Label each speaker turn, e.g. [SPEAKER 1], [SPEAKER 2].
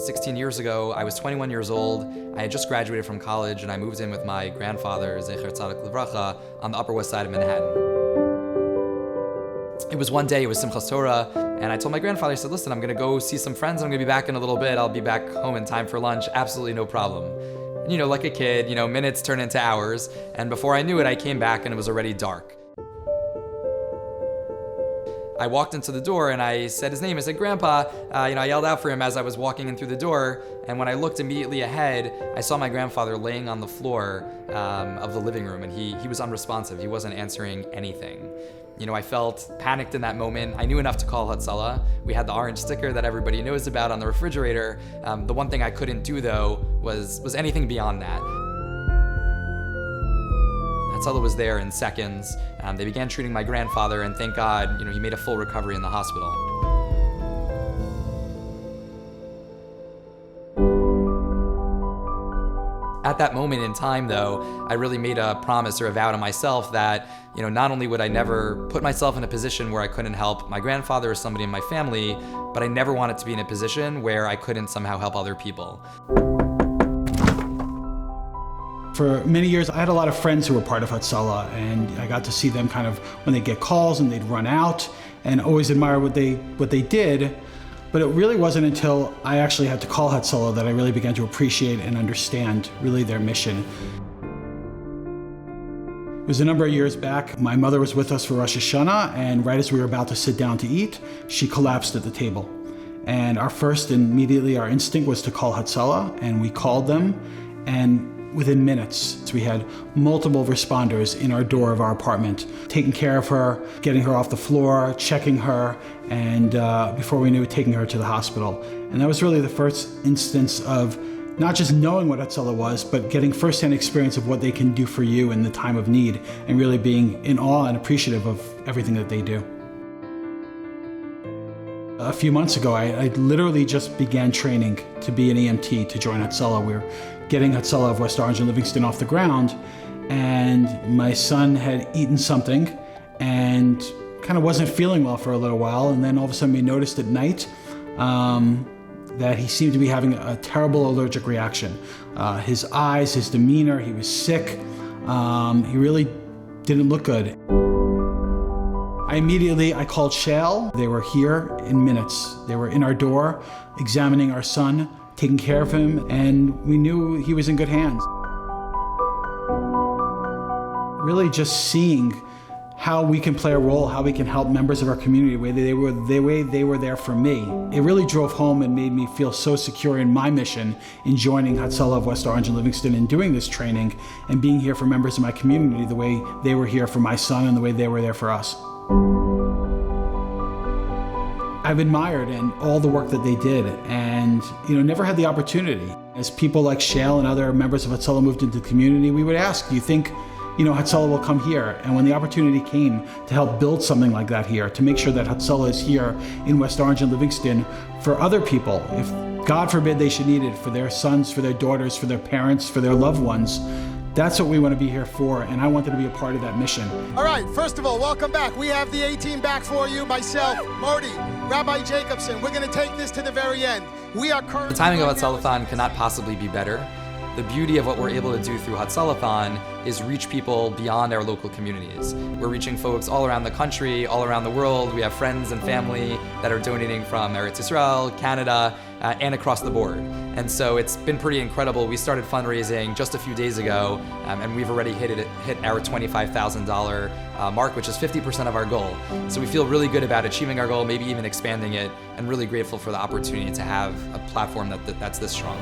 [SPEAKER 1] 16 years ago, I was 21 years old. I had just graduated from college and I moved in with my grandfather, Zecher Tzaddik Livracha, on the Upper West Side of Manhattan. It was one day, it was Simchas Torah, and I told my grandfather, I said, listen, I'm gonna go see some friends, I'm gonna be back in a little bit, I'll be back home in time for lunch, absolutely no problem. And, like a kid, minutes turn into hours, and before I knew it, I came back and it was already dark. I walked into the door and I said his name. I said, Grandpa. I yelled out for him as I was walking in through the door. And when I looked immediately ahead, I saw my grandfather laying on the floor of the living room, and he was unresponsive. He wasn't answering anything. I felt panicked in that moment. I knew enough to call Hatzalah. We had the orange sticker that everybody knows about on the refrigerator. The one thing I couldn't do, though, was anything beyond that. Hatzalah was there in seconds. They began treating my grandfather, and thank God, he made a full recovery in the hospital. At that moment in time, though, I really made a promise or a vow to myself that, not only would I never put myself in a position where I couldn't help my grandfather or somebody in my family, but I never wanted to be in a position where I couldn't somehow help other people.
[SPEAKER 2] For many years, I had a lot of friends who were part of Hatzalah, and I got to see them kind of when they'd get calls and they'd run out, and always admire what they did. But it really wasn't until I actually had to call Hatzalah that I really began to appreciate and understand really their mission. It was a number of years back. My mother was with us for Rosh Hashanah, and right as we were about to sit down to eat, she collapsed at the table. And our instinct was to call Hatzalah, and we called them, and within minutes, we had multiple responders in our door of our apartment, taking care of her, getting her off the floor, checking her, and before we knew it, taking her to the hospital. And that was really the first instance of not just knowing what Hatzalah was, but getting firsthand experience of what they can do for you in the time of need, and really being in awe and appreciative of everything that they do. A few months ago, I literally just began training to be an EMT to join Hatzalah. We were getting Hatzalah of West Orange and Livingston off the ground, and my son had eaten something and kind of wasn't feeling well for a little while, and then all of a sudden we noticed at night that he seemed to be having a terrible allergic reaction. His eyes, his demeanor, he was sick. He really didn't look good. I called Shael. They were here in minutes. They were in our door, examining our son, taking care of him, and we knew he was in good hands. Really just seeing how we can play a role, how we can help members of our community the way they were there for me. It really drove home and made me feel so secure in my mission in joining Hatzalah of West Orange and Livingston and doing this training and being here for members of my community the way they were here for my son and the way they were there for us. I've admired and all the work that they did, and never had the opportunity. As people like Shael and other members of Hatzalah moved into the community, we would ask, do you think Hatzalah will come here? And when the opportunity came to help build something like that here, to make sure that Hatzalah is here in West Orange and Livingston for other people, if God forbid they should need it for their sons, for their daughters, for their parents, for their loved ones, that's what we want to be here for, and I wanted to be a part of that mission.
[SPEAKER 3] All right, first of all, welcome back. We have the A-Team back for you, myself, Marty, Rabbi Jacobson. We're going to take this to the very end. We are currently...
[SPEAKER 1] The timing of Hatzalah-thon cannot possibly be better. The beauty of what we're able to do through Hatzalah-thon is reach people beyond our local communities. We're reaching folks all around the country, all around the world. We have friends and family that are donating from Eretz Yisrael, Canada, and across the board. And so it's been pretty incredible. We started fundraising just a few days ago, and we've already hit our $25,000 mark, which is 50% of our goal. So we feel really good about achieving our goal, maybe even expanding it, and really grateful for the opportunity to have a platform that's this strong.